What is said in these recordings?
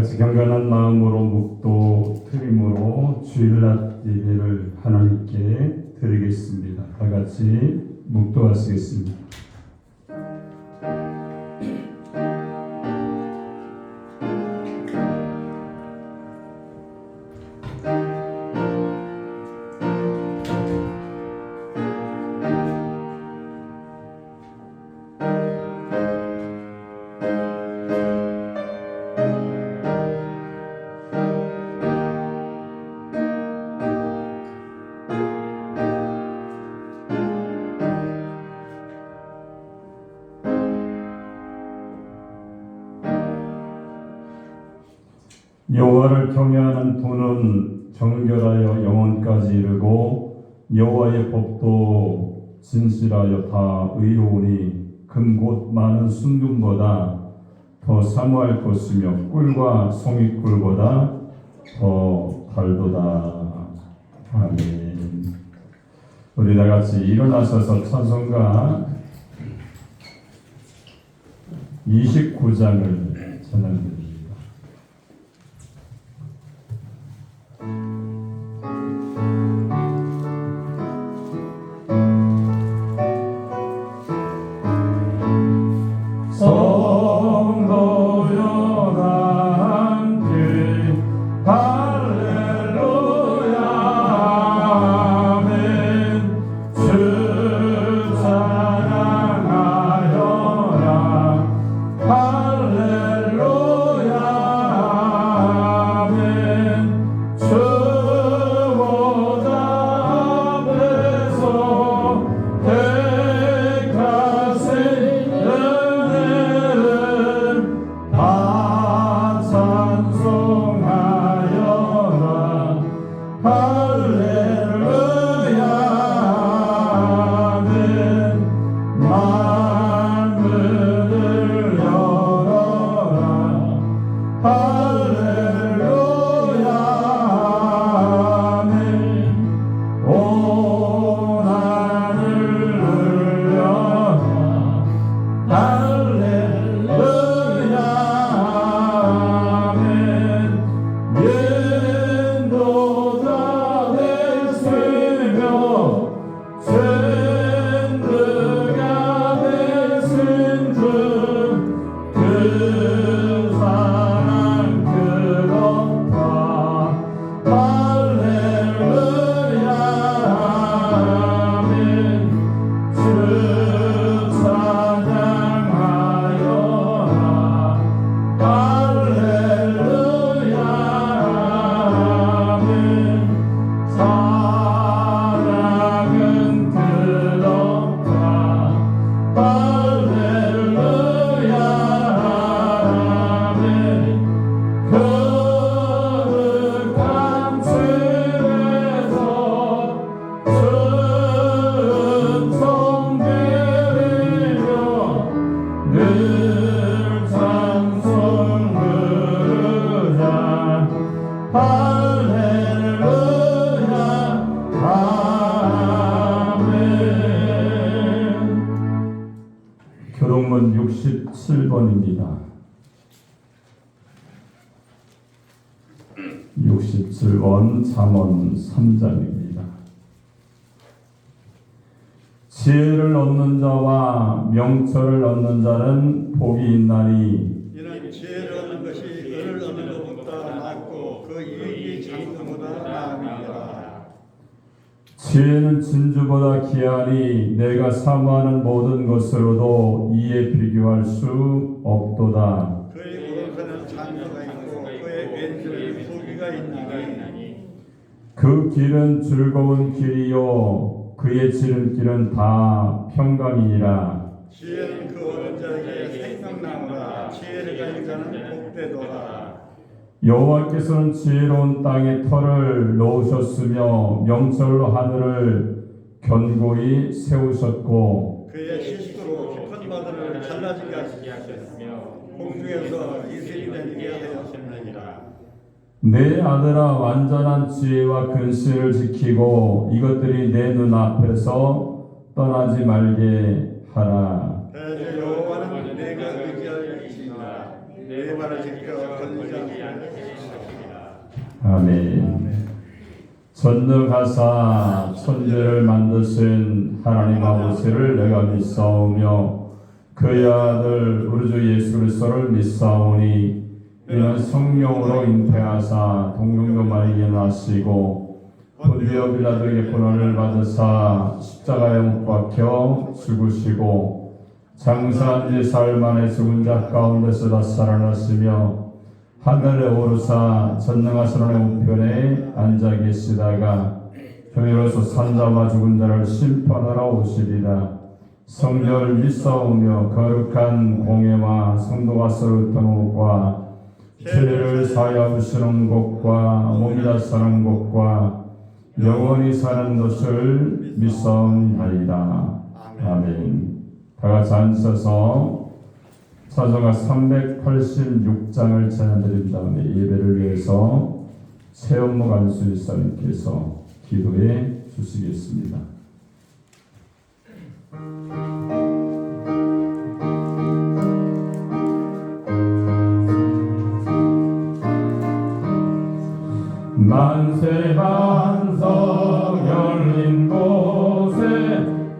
같이 경건한 마음으로 묵도 드림으로 주일날 예배를 하나님께 드리겠습니다. 다 같이 묵도하시겠습니다. 여호와를 경외하는 도는 정결하여 영원까지 이르고 여호와의 법도 진실하여 다 의로우니 금곧 많은 순금보다 더 사모할 것이며 꿀과 송이꿀보다 더 달도다. 아멘. 우리 다 같이 일어나셔서 찬송가 29장을 찬양드립니다. 교동문 67번입니다. 67번 잠언 3장입니다. 지혜를 얻는 자와 명철을 얻는 자는 복이 있나니 이는 지혜를 얻는 것이 을을 얻는 것보다 낫고 그 이익이 장수보다 나음이라. 지혜는 진주보다 귀하니 내가 사모하는 모든 것으로도 이에 비교할 수 없도다. 그의 오른편은 장수가 있고 그의 왼편은 소기가 있나니 그 길은 즐거운 길이요 그의 지름길은 다 평강이니라. 지혜는 그 얻은 자에게 생명나무라. 지혜를 가진 자는 복되도다. 여호와께서는 지혜로운 땅에 터를 놓으셨으며 명철로 하늘을 견고히 세우셨고 그의 시스로 깊은 바다를 잘라지게 하셨으며 공중에서 이슬이 내리게 하였느니라. 내 아들아 완전한 지혜와 근신을 지키고 이것들이 내 눈앞에서 떠나지 말게 하라. 대저 여호와는 내가 의지할 것이니라. 내 발을 지켜 걸리지 않게 아멘. 전능하사 천지를 만드신 하나님 아버지를 내가 믿사오며 그의 아들 우리 주 예수 그리스도를 믿사오니 이는 성령으로 잉태하사 동정녀 마리아에게 나시고 본디오 빌라도에게 고난을 받으사 십자가에 못 박혀 죽으시고 장사한 지 사흘 만에 죽은 자 가운데서 다시 살아나시며 하늘에 오르사 전능하신 하나님의 우편에 앉아 계시다가 형제로서 산자와 죽은 자를 심판하러 오시리라. 성령을 믿사오며 거룩한 공예와 성도가 서로 떠놓과 죄를 사하여 주시는 것과 몸이 다시 사는 것과 영원히 사는 것을 믿사옵나이다. 아멘. 다 같이 앉으셔서 사도가 386장을 찬양드린 다음에 예배를 위해서 최원목 안수일사님께서 기도해 주시겠습니다. 만세 반석 열린 곳에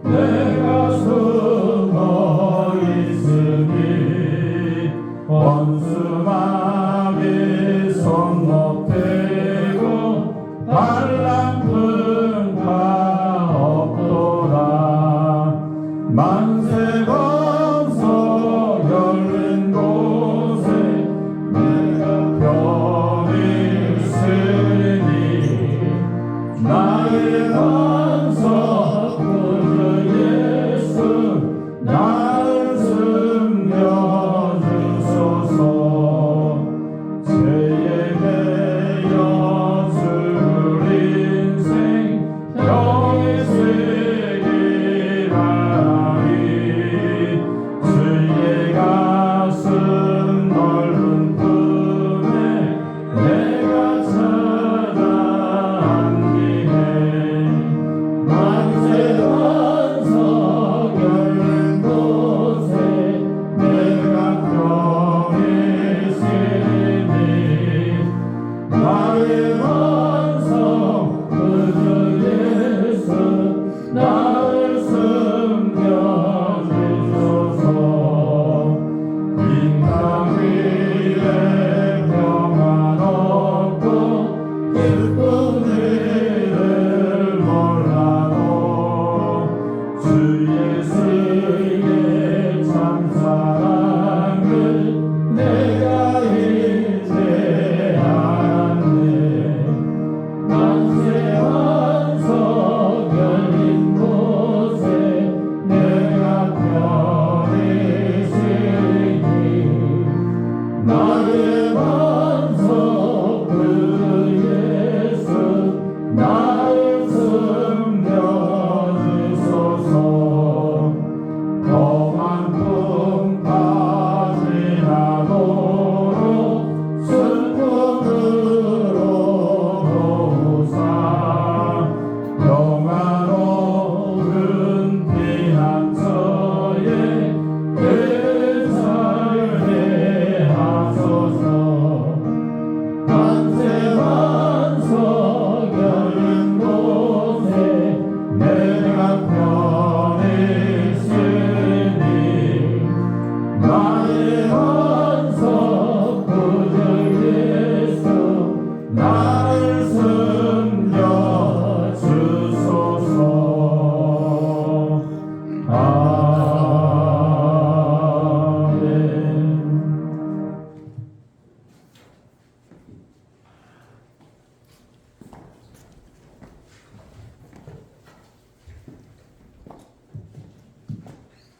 내가 숨어 있으니 원수마귀 손 못대고 반란풍파 없도다. 만세 반석 열린 곳에 내가 편히 있으니 나의 반석 구주 예수 나를 숨겨주소서. 죄에 매여 죽을 인생 영이 쓰기 바라니 주의 가슴 넓은 품에 내가 찾아 안기네. 만세 반석 열린 곳에 내가 편히 있으니 나의 반석 구주 예수 나를 숨겨주소서. 이 땅 위에 평안 없고 기쁜 일을 몰라도 주 예수의 참 사랑을 내가 이제 알았네. 만세 반석 열린 곳에 내가 편히 있으니 나의 반석 구주 예수 나를 숨겨주소서. 험한 풍파 지나도록 슬픔으로 도우사 평화로운 피난처에 내 살게 하소서. 만세 반석 열린 곳에 내가 편히 있으니 나의 반석 구주 예수 나를 숨겨주소서. 아멘.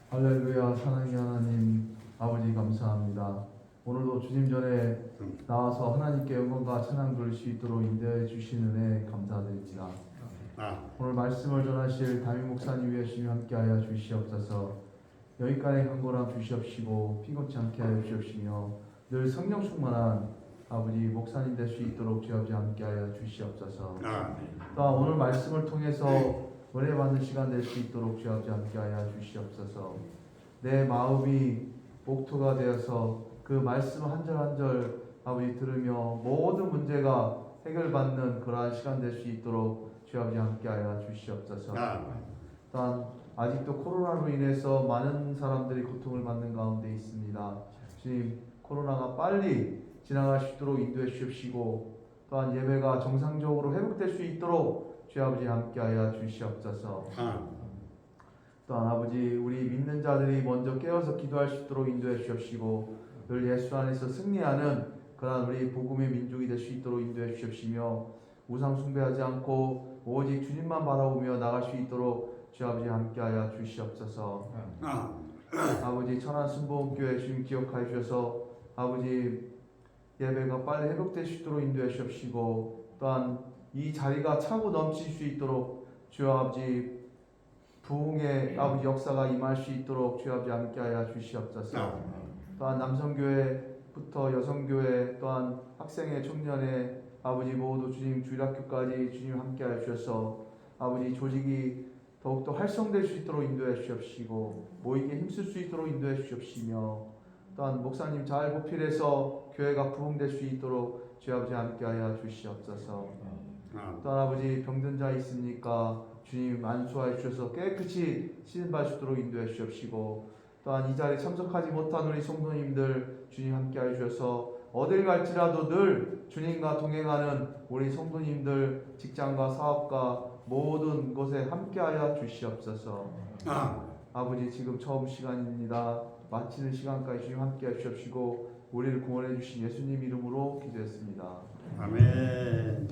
할렐루야. 사랑의 하나님 아버지 감사합니다. 오늘도 주님 전에 나와서 하나님께 영광과 찬양 부를 수 있도록 인도해 주신 은혜 감사드립니다. 오늘 말씀을 전하실 담임 목사님 위해 주님 함께하여 주시옵소서. 여기까지 간고람 주시옵시고 피곤치 않게 하여 주시옵시며 늘 성령 충만한 아버지 목사님 될 수 있도록 주 아버지 함께하여 주시옵소서. 또한 오늘 말씀을 통해서 은혜 받는 시간 될 수 있도록 주 아버지 함께하여 주시옵소서. 내 마음이 목토가 되어서 그 말씀 한 절 한 절 아버지 들으며 모든 문제가 해결받는 그러한 시간 될 수 있도록 주 아버지 함께하여 주시옵소서. 또한 아직도 코로나로 인해서 많은 사람들이 고통을 받는 가운데 있습니다. 주님, 코로나가 빨리 지나갈 수 있도록 인도해 주십시고 또한 예배가 정상적으로 회복될 수 있도록 주 아버지 함께하여 주시옵소서. 또한 아버지, 우리 믿는 자들이 먼저 깨어서 기도할 수 있도록 인도해 주십시고 늘 예수 안에서 승리하는 그러한 우리 복음의 민족이 될 수 있도록 인도해 주십시며 우상 숭배하지 않고 오직 주님만 바라보며 나갈 수 있도록 주 아버지 함께하여 주시옵소서. 아버지, 천안 순복음교회 주님 기억하여 주셔서 아버지 예배가 빨리 회복될 수 있도록 인도해 주십시고 또한 이 자리가 차고 넘칠 수 있도록 주 아버지 부흥의 아버지 역사가 임할 수 있도록 주 아버지 함께하여 주시옵소서. 또한 남성교회부터 여성교회 또한 학생회 청년회 아버지 모두 주님 주일학교까지 주님 함께하여 주셔서 아버지 조직이 더욱더 활성될 수 있도록 인도해 주십시고 모이게 힘쓸 수 있도록 인도해 주십시며 또한 목사님 잘 보필해서 교회가 부흥될 수 있도록 주 아버지 함께하여 주시옵소서. 또한 아버지 병든 자 있습니까? 주님 안수하여 주셔서 깨끗이 씻음받을 수 있도록 인도해 주십시고 또한 이 자리에 참석하지 못한 우리 성도님들 주님 함께하여 주셔서 어딜 갈지라도 늘 주님과 동행하는 우리 성도님들 직장과 사업과 모든 곳에 함께하여 주시옵소서. 아버지, 지금 처음 시간입니다. 마치는 시간까지 주님 함께하여 주십시고 우리를 구원해 주신 예수님 이름으로 기도했습니다. 아멘.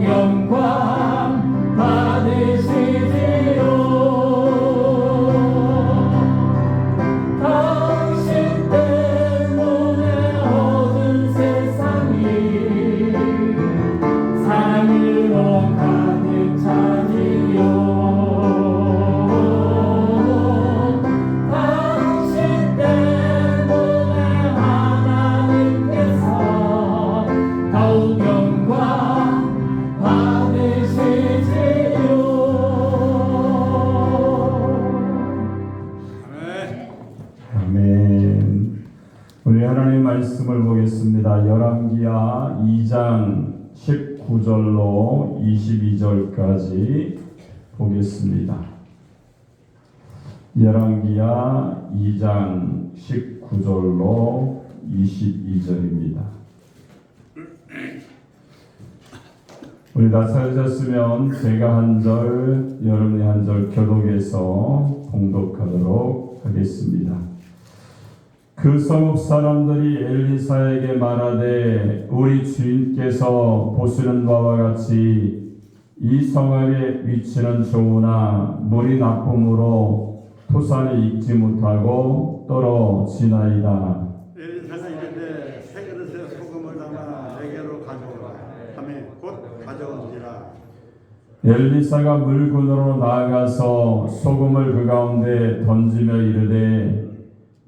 영광 받으시지요. 당신 때문에 어두운 세상이 사랑으로 가득 차지요. 당신 때문에 하나님께서 더욱 영광 받으시지요. 아멘. 우리 하나님 말씀을 보겠습니다. 열왕기하 2장 19절로 22절까지 보겠습니다. 열왕기하 2장 19절로 22절입니다. 우리 다 찾으셨으면 제가 한 절, 여러분이 한 절 교독해서 봉독하도록 하겠습니다. 그 성읍 사람들이 엘리사에게 말하되 우리 주인께서 보시는 바와 같이 이 성읍의 위치는 좋으나 물이 나쁨으로 토산이 익지 못하고 떨어지나이다. 엘리사가 이르되 새 그릇에 소금을 담아 내게로 가져오라 하며 곧 가져온지라. 엘리사가 물군으로 나아가서 소금을 그 가운데 던지며 이르되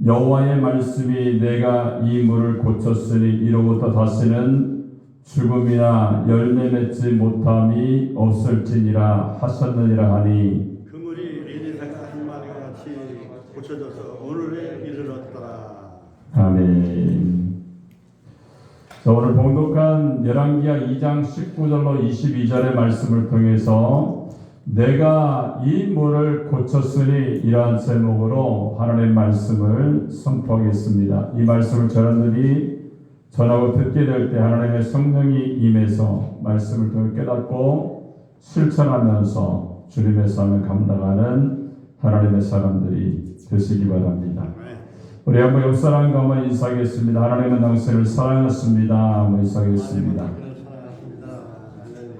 여호와의 말씀이 내가 이 물을 고쳤으니 이로부터 다시는 죽음이나 열매 맺지 못함이 없을지니라 하셨느니라 하니 그 물이 엘리사가 한 말과 같이 고쳐져서 오늘에 이르렀더라. 아멘. 자, 오늘 봉독한 열왕기하 2장 19절로 22절의 말씀을 통해서 내가 이 물을 고쳤으니 이러한 제목으로 하나님의 말씀을 선포하겠습니다. 이 말씀을 여러분들이 전하고 듣게 될 때 하나님의 성령이 임해서 말씀을 통해 깨닫고 실천하면서 주님의 삶을 감당하는 하나님의 사람들이 되시기 바랍니다. 우리 한번 옆 사람과 한번 인사하겠습니다. 하나님은 당신을 사랑하십니다. 한번 인사하겠습니다.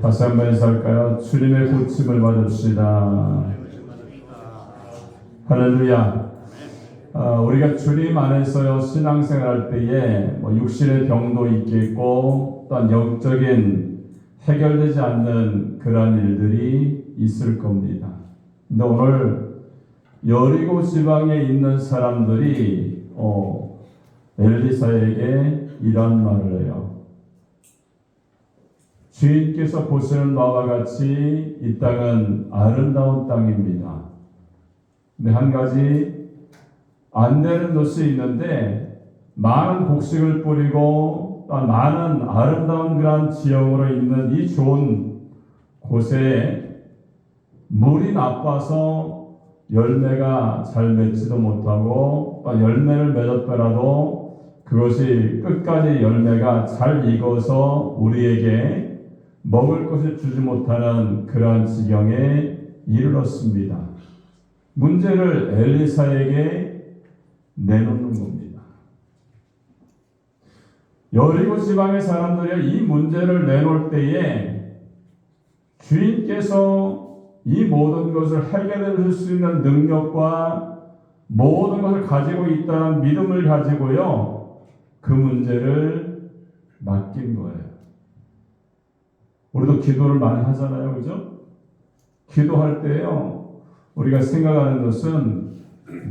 다시 한번 인사할까요? 주님의 고침을 받읍시다. 할렐루야. 우리가 주님 안에서요 신앙생활할 때에 육신의 병도 있겠고 또한 영적인 해결되지 않는 그러한 일들이 있을 겁니다. 근데 오늘 여리고 지방에 있는 사람들이 엘리사에게 이런 말을 해요. 주인께서 보시는 바와 같이 이 땅은 아름다운 땅입니다. 근데 한 가지 안 되는 것이 있는데 많은 곡식을 뿌리고 많은 아름다운 그런 지형으로 있는 이 좋은 곳에 물이 나빠서 열매가 잘 맺지도 못하고 열매를 맺었더라도 그것이 끝까지 열매가 잘 익어서 우리에게 먹을 것을 주지 못하는 그러한 지경에 이르렀습니다. 문제를 엘리사에게 내놓는 겁니다. 여리고 지방의 사람들이 이 문제를 내놓을 때에 주인께서 이 모든 것을 해결해 줄 수 있는 능력과 모든 것을 가지고 있다는 믿음을 가지고요 그 문제를 맡긴 거예요. 우리도 기도를 많이 하잖아요, 그죠? 기도할 때요 우리가 생각하는 것은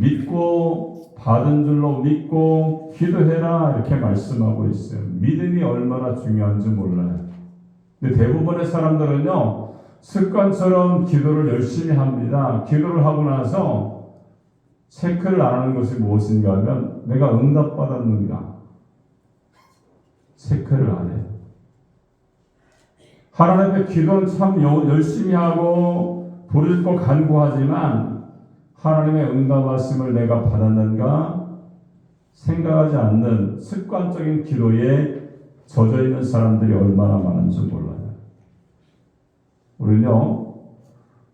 믿고 받은 줄로 믿고 기도해라 이렇게 말씀하고 있어요. 믿음이 얼마나 중요한지 몰라요. 근데 대부분의 사람들은요 습관처럼 기도를 열심히 합니다. 기도를 하고 나서 체크를 안 하는 것이 무엇인가 하면 내가 응답받았는가 체크를 안 해요. 하나님 앞에 기도는 참 열심히 하고 부르짖고 간구하지만 하나님의 응답하심을 내가 받았는가 생각하지 않는 습관적인 기도에 젖어 있는 사람들이 얼마나 많은지 몰라요. 우리는요,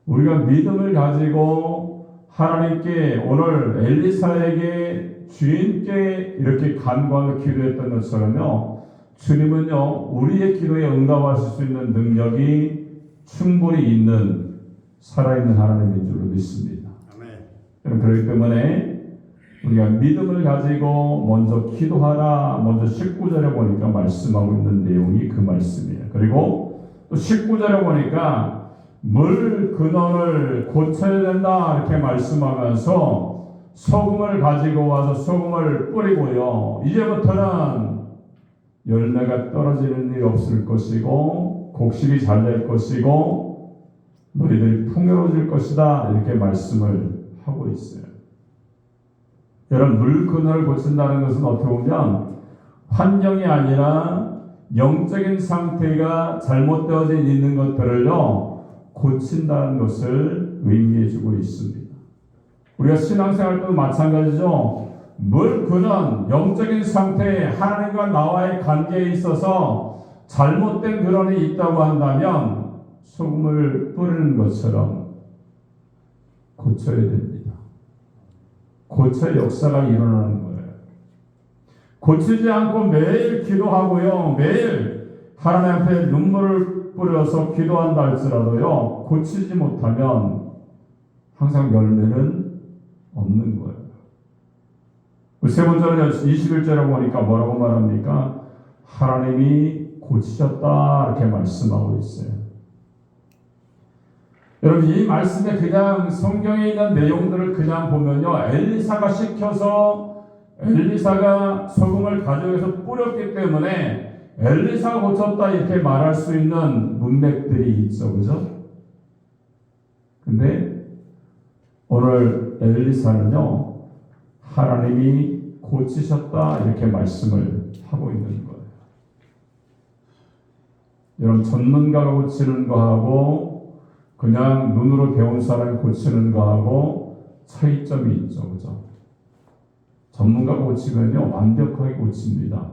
우리가 믿음을 가지고 하나님께 오늘 엘리사에게 주인께 이렇게 간구하며 기도했던 것처럼요, 주님은요, 우리의 기도에 응답하실 수 있는 능력이 충분히 있는 살아있는 하나님인 줄로 믿습니다. 아멘. 여러분, 그렇기 때문에 우리가 믿음을 가지고 먼저 기도하라. 먼저 19절에 보니까 말씀하고 있는 내용이 그 말씀이에요. 그리고 또 19절에 보니까 물 근원을 고쳐야 된다 이렇게 말씀하면서 소금을 가지고 와서 소금을 뿌리고요. 이제부터는 열매가 떨어지는 일이 없을 것이고 곡식이 잘 될 것이고 너희들이 풍요로워질 것이다 이렇게 말씀을 하고 있어요. 여러분, 물 근원을 고친다는 것은 어떻게 보면 환경이 아니라 영적인 상태가 잘못되어져 있는 것들을요 고친다는 것을 의미해 주고 있습니다. 우리가 신앙생활 때도 마찬가지죠. 물 근원, 영적인 상태에 하나님과 나와의 관계에 있어서 잘못된 근원이 있다고 한다면 소금을 뿌리는 것처럼 고쳐야 됩니다. 고쳐야 역사가 일어나는 거예요. 고치지 않고 매일 기도하고요. 매일 하나님 앞에 눈물을 뿌려서 기도한다 할지라도요. 고치지 못하면 항상 열매는 없는 거예요. 세 번째는 21절에 보니까 뭐라고 말합니까? 하나님이 고치셨다 이렇게 말씀하고 있어요. 여러분, 이 말씀에 그냥 성경에 있는 내용들을 그냥 보면요, 엘리사가 시켜서 엘리사가 소금을 가져와서 뿌렸기 때문에 엘리사가 고쳤다 이렇게 말할 수 있는 문맥들이 있죠, 그죠? 근데 오늘 엘리사는요, 하나님이 고치셨다 이렇게 말씀을 하고 있는 거예요. 여러분, 전문가가 고치는 거하고 그냥 눈으로 배운 사람이 고치는 거하고 차이점이 있죠, 그죠? 전문가가 고치면요 완벽하게 고칩니다.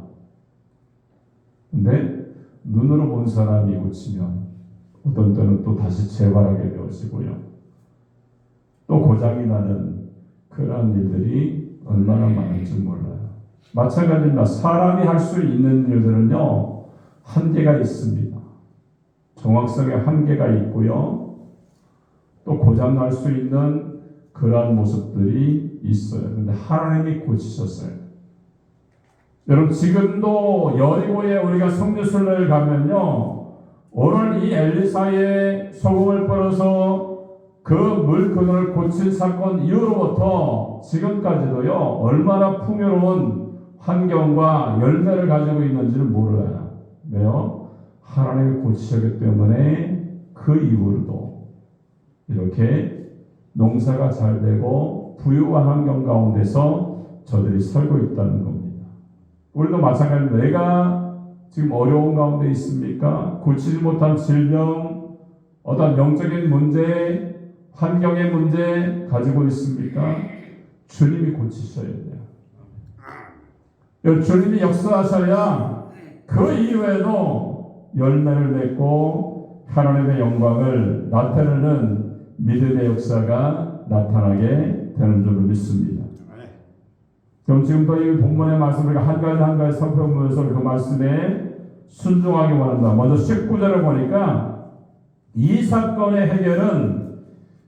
근데 눈으로 본 사람이 고치면 어떤 때는 또 다시 재발하게 되어지고요. 또 고장이 나는 그런 일들이 얼마나 많은지 몰라요. 마찬가지입니다. 사람이 할 수 있는 일들은요 한계가 있습니다. 정확성에 한계가 있고요. 또 고장날 수 있는 그러한 모습들이 있어요. 그런데 하나님이 고치셨어요. 여러분, 지금도 여리고에 우리가 성지순례를 가면요, 오늘 이 엘리사의 소금을 뿌려서 그 물 근원을 고친 사건 이후로부터 지금까지도요 얼마나 풍요로운 환경과 열매를 가지고 있는지를 몰라요. 왜요? 하나님이 고치셨기 때문에 그 이후로도 이렇게 농사가 잘 되고 부유한 환경 가운데서 저들이 살고 있다는 겁니다. 우리도 마찬가지로 내가 지금 어려운 가운데 있습니까? 고치지 못한 질병, 어떤 영적인 문제, 환경의 문제 가지고 있습니까? 주님이 고치셔야 돼요. 주님이 역사하셔야 그 이후에도 열매를 맺고 하나님의 영광을 나타내는 믿음의 역사가 나타나게 되는 줄로 믿습니다. 그럼 지금부터 이 본문의 말씀을 한 가지 한 가지 살펴보면서 그 말씀에 순종하기 원한다. 먼저 19절을 보니까 이 사건의 해결은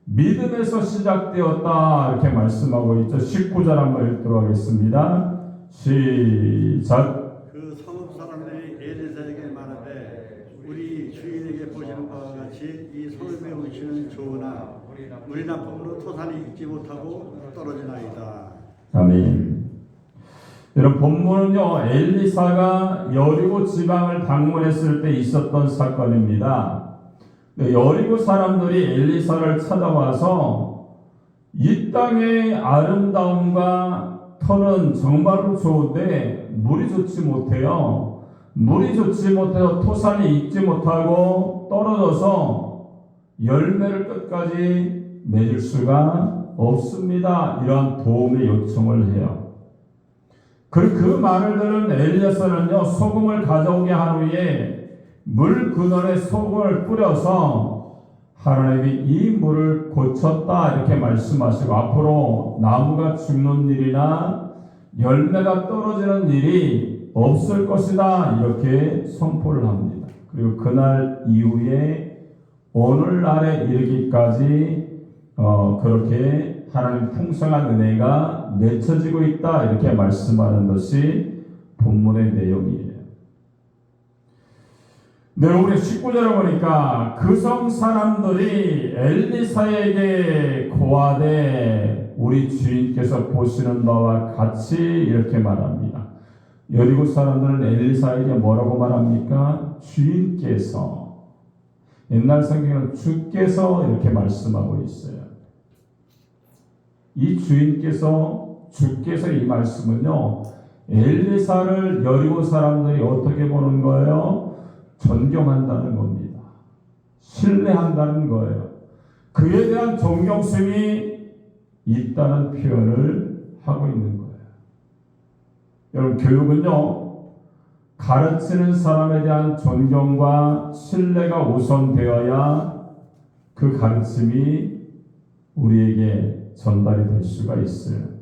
믿음에서 시작되었다 이렇게 말씀하고 있죠. 19절 한번 읽도록 하겠습니다. 시작. 그 성읍 사람들이 엘리사에게 말하되 우리 주인에게 보시는 바와 같이 이 성읍에 오시는 좋으나 우리 나쁨으로 토산이 익지 못하고 떨어지나이다. 아멘. 여러분, 본문은요 엘리사가 여리고 지방을 방문했을 때 있었던 사건입니다. 여리고 사람들이 엘리사를 찾아와서 이 땅의 아름다움과 터는 정말로 좋은데 물이 좋지 못해요. 물이 좋지 못해서 토산이 익지 못하고 떨어져서 열매를 끝까지 맺을 수가 없습니다. 이런 도움의 요청을 해요. 그 말을 들은 엘리야서는요 소금을 가져오게 한 후에 물 근원에 소금을 뿌려서 하나님이 이 물을 고쳤다 이렇게 말씀하시고 앞으로 나무가 죽는 일이나 열매가 떨어지는 일이 없을 것이다 이렇게 선포를 합니다. 그리고 그날 이후에 오늘날에 이르기까지 그렇게 하나님 풍성한 은혜가 맺혀지고 있다 이렇게 말씀하는 것이 본문의 내용이에요. 네, 우리 19절을 보니까 그 성 사람들이 엘리사에게 고하되 우리 주인께서 보시는 바와 같이 이렇게 말합니다. 여리고 사람들은 엘리사에게 뭐라고 말합니까? 주인께서. 옛날 성경은 주께서 이렇게 말씀하고 있어요. 이 주께서 이 말씀은요, 엘리사를 여리고 사람들이 어떻게 보는 거예요? 존경한다는 겁니다. 신뢰한다는 거예요. 그에 대한 존경심이 있다는 표현을 하고 있는 거예요. 여러분, 교육은요, 가르치는 사람에 대한 존경과 신뢰가 우선되어야 그 가르침이 우리에게 전달이 될 수가 있어요.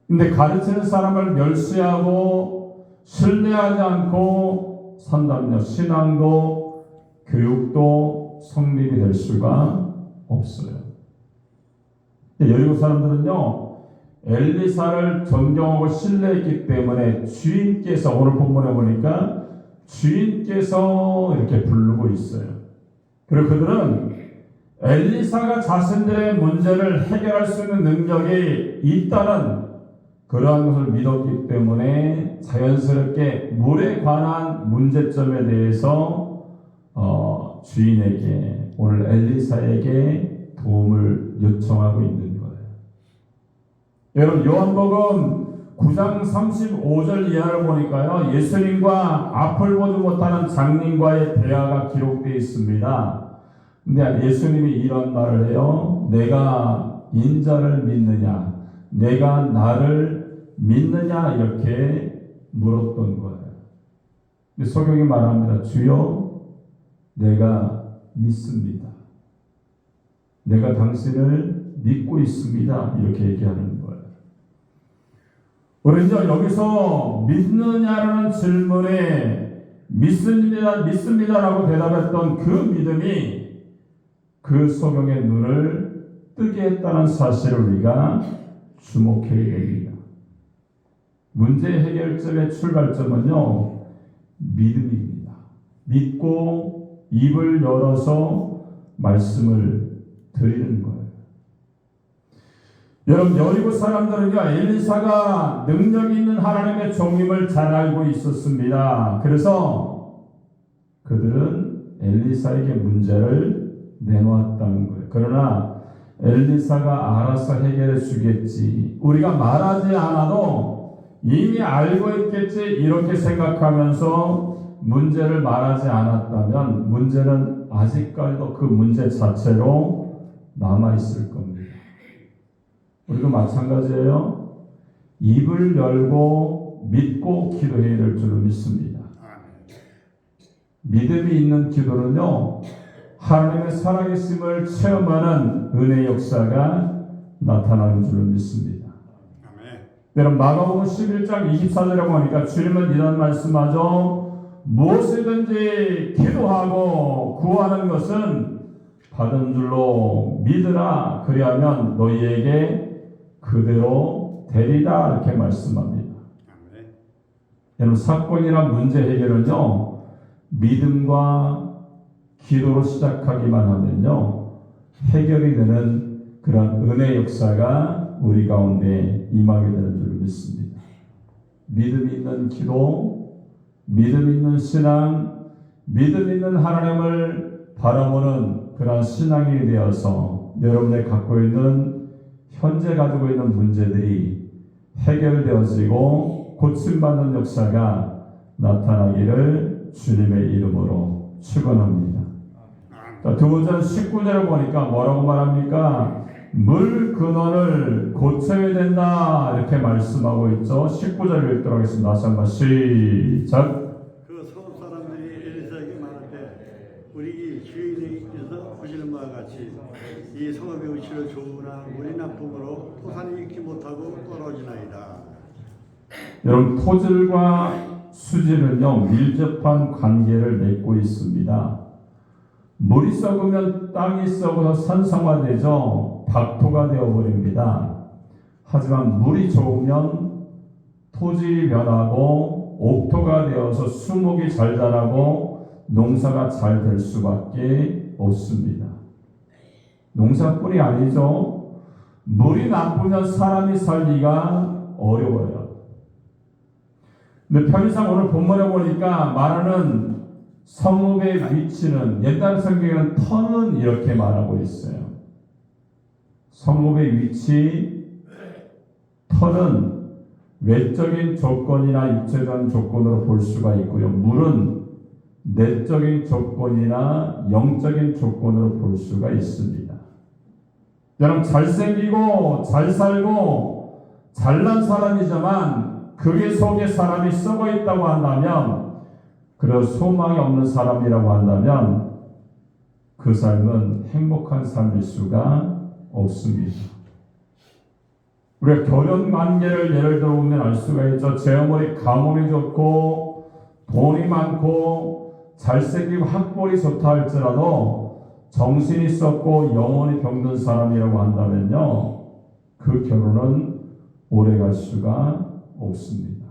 근데 가르치는 사람을 멸시하고 신뢰하지 않고 산다면요, 신앙도 교육도 성립이 될 수가 없어요. 여리고 사람들은요, 엘리사를 존경하고 신뢰했기 때문에 주인께서, 오늘 본문에 보니까 주인께서 이렇게 부르고 있어요. 그리고 그들은 엘리사가 자신들의 문제를 해결할 수 있는 능력이 있다는 그러한 것을 믿었기 때문에 자연스럽게 물에 관한 문제점에 대해서 주인에게, 오늘 엘리사에게 도움을 요청하고 있는 거예요. 여러분, 요한복음 9장 35절 이하를 보니까요, 예수님과 앞을 보지 못하는 장님과의 대화가 기록되어 있습니다. 근데 예수님이 이런 말을 해요. 내가 인자를 믿느냐, 내가 나를 믿느냐 이렇게 물었던 거예요. 근데 성경이 말합니다. 주여, 내가 믿습니다. 내가 당신을 믿고 있습니다. 이렇게 얘기하는 거예요. 우리 이제 여기서 믿느냐라는 질문에 믿습니다라고 대답했던 그 믿음이 그 소경의 눈을 뜨게 했다는 사실을 우리가 주목해야 됩니다. 문제 해결점의 출발점은요, 믿음입니다. 믿고 입을 열어서 말씀을 드리는 거예요. 여러분, 여리고 사람들은요, 엘리사가 능력 있는 하나님의 종임을 잘 알고 있었습니다. 그래서 그들은 엘리사에게 문제를 내놓았다는 거예요. 그러나 엘리사가 알아서 해결해 주겠지, 우리가 말하지 않아도 이미 알고 있겠지 이렇게 생각하면서 문제를 말하지 않았다면 문제는 아직까지도 그 문제 자체로 남아있을 겁니다. 우리도 마찬가지예요. 입을 열고 믿고 기도해야 될 줄로 믿습니다. 믿음이 있는 기도는요, 하나님의 살아계심을 체험하는 은혜 역사가 나타나는 줄로 믿습니다. 여러분, 마가복음 11장 24절에 보니까 주님은 이런 말씀하죠. 무엇이든지 기도하고 구하는 것은 받은 줄로 믿으라. 그리하면 너희에게 그대로 되리라. 이렇게 말씀합니다. 여러분, 사건이나 문제 해결은요, 믿음과 기도로 시작하기만 하면요, 해결이 되는 그런 은혜 역사가 우리 가운데 임하게 되는 줄 믿습니다. 믿음 있는 기도, 믿음 있는 신앙, 믿음 있는 하나님을 바라보는 그런 신앙이 되어서 여러분의 갖고 있는, 현재 가지고 있는 문제들이 해결되어지고 고침받는 역사가 나타나기를 주님의 이름으로 축원합니다. 두 번째는 19절을 보니까 뭐라고 말합니까? 물 근원을 고쳐야 된다 이렇게 말씀하고 있죠. 19절을 읽도록 하겠습니다. 다시 한번 시작. 그 성 사람들이 엘리사에게 말하되 우리 주인께서 보시는 바와 같이 이 성읍의 위치를 좋으나 물이 나쁨으로 토산이 익지 못하고 떨어지나이다. 여러분, 토질과 수질은요, 밀접한 관계를 맺고 있습니다. 물이 썩으면 땅이 썩어서 산성화되죠. 박토가 되어버립니다. 하지만 물이 좋으면 토질이 변하고 옥토가 되어서 수목이 잘 자라고 농사가 잘 될 수밖에 없습니다. 농사뿐이 아니죠. 물이 나쁘면 사람이 살기가 어려워요. 근데 편의상 오늘 본문에 보니까 말하는 성읍의 위치는, 옛날 성경에는 터는 이렇게 말하고 있어요. 성읍의 위치, 터는 외적인 조건이나 육체적인 조건으로 볼 수가 있고요. 물은 내적인 조건이나 영적인 조건으로 볼 수가 있습니다. 여러분, 잘생기고 잘 살고 잘난 사람이지만 그게 속에 사람이 썩어 있다고 한다면, 그리고 소망이 없는 사람이라고 한다면 그 삶은 행복한 삶일 수가 없습니다. 우리가 결혼 관계를 예를 들어 보면 알 수가 있죠. 제 어머니 가문이 좋고 돈이 많고 잘생기고 학벌이 좋다 할지라도 정신이 썩고 영혼이 병든 사람이라고 한다면요, 그 결혼은 오래 갈 수가 없습니다.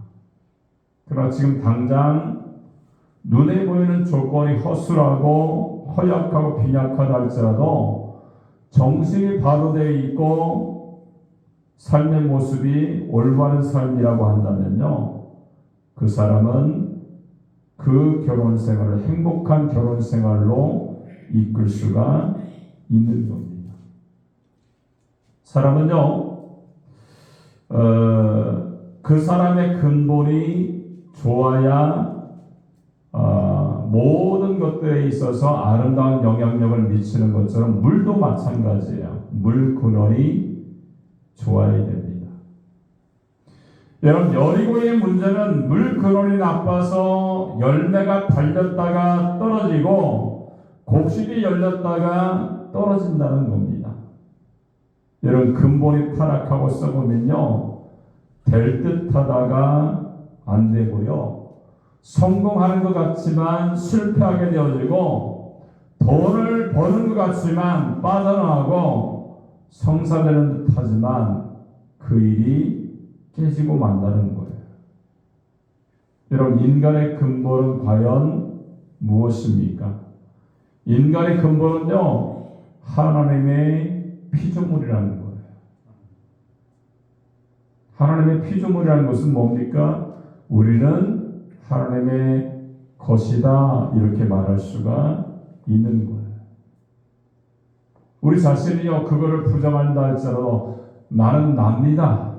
그러나 지금 당장 눈에 보이는 조건이 허술하고 허약하고 빈약하다 할지라도 정신이 바로 되어 있고 삶의 모습이 올바른 삶이라고 한다면요, 그 사람은 그 결혼 생활을 행복한 결혼 생활로 이끌 수가 있는 겁니다. 사람은요, 그 사람의 근본이 좋아야 모든 것들에 있어서 아름다운 영향력을 미치는 것처럼 물도 마찬가지예요. 물 근원이 좋아야 됩니다. 여러분, 여리고의 문제는 물 근원이 나빠서 열매가 달렸다가 떨어지고 곡식이 열렸다가 떨어진다는 겁니다. 여러분, 근본이 타락하고 썩으면요, 될 듯하다가 안 되고요, 성공하는 것 같지만 실패하게 되어지고, 돈을 버는 것 같지만 빠져나가고 성사되는 듯 하지만 그 일이 깨지고 만다는 거예요. 여러분, 인간의 근본은 과연 무엇입니까? 인간의 근본은요, 하나님의 피조물이라는 거예요. 하나님의 피조물이라는 것은 뭡니까? 우리는 하나님의 것이다, 이렇게 말할 수가 있는 거예요. 우리 자신이요, 그거를 부정한다 할지라도 나는 납니다,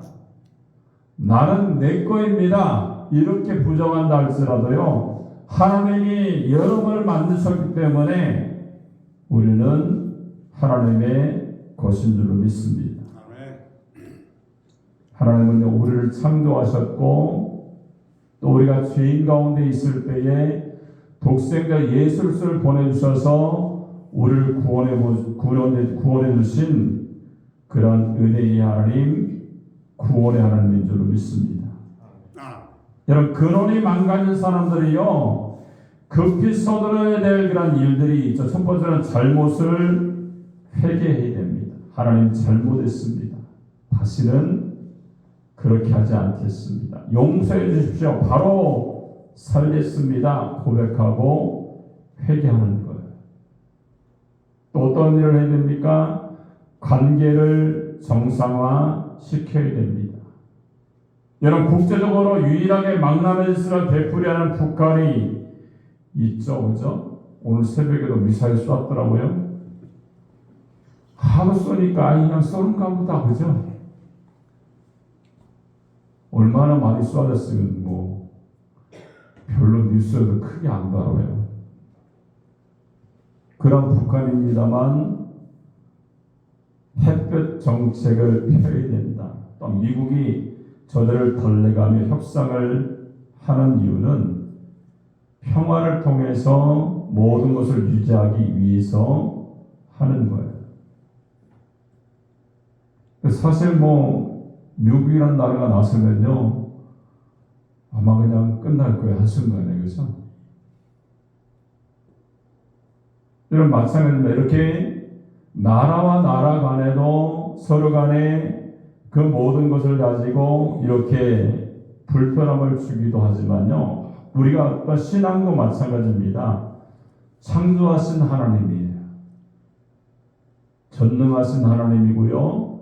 나는 내 거입니다, 이렇게 부정한다 할지라도요, 하나님이 여러분을 만드셨기 때문에 우리는 하나님의 것인 줄로 믿습니다. 하나님은요, 우리를 창조하셨고 또 우리가 죄인 가운데 있을 때에 독생자 예수 그리스도를 보내주셔서 우리를 구원해 주신 그런 은혜의 하나님, 구원의 하나님인 줄로 믿습니다. 여러분, 근원이 망가진 사람들이요, 급히 서둘러야 될 그런 일들이 있죠. 첫 번째는 잘못을 회개해야 됩니다. 하나님 잘못했습니다, 다시는 그렇게 하지 않겠습니다. 용서해 주십시오, 바로 살겠습니다, 고백하고 회개하는 거예요. 또 어떤 일을 해야 됩니까? 관계를 정상화 시켜야 됩니다. 여러분, 국제적으로 유일하게 망나니스를 되풀이하는 북한이 있죠, 그죠? 오늘 새벽에도 미사일 쐈더라고요. 하루 쏘니까 그냥 쏘는가 보다, 그죠? 얼마나 많이 쏘았으면 뭐 별로 뉴스에도 크게 안 다뤄요. 그런 북한입니다만 햇볕 정책을 펴야 된다. 또 미국이 저들을 덜내가며 협상을 하는 이유는 평화를 통해서 모든 것을 유지하기 위해서 하는 거예요. 사실 뭐 미국이라는 나라가 나서면요, 아마 그냥 끝날 거예요. 한순간에. 그죠? 여러분 마찬가지입니다. 이렇게 나라와 나라 간에도 서로 간에 그 모든 것을 가지고 이렇게 불편함을 주기도 하지만요. 우리가 어떤 신앙도 마찬가지입니다. 창조하신 하나님이에요. 전능하신 하나님이고요.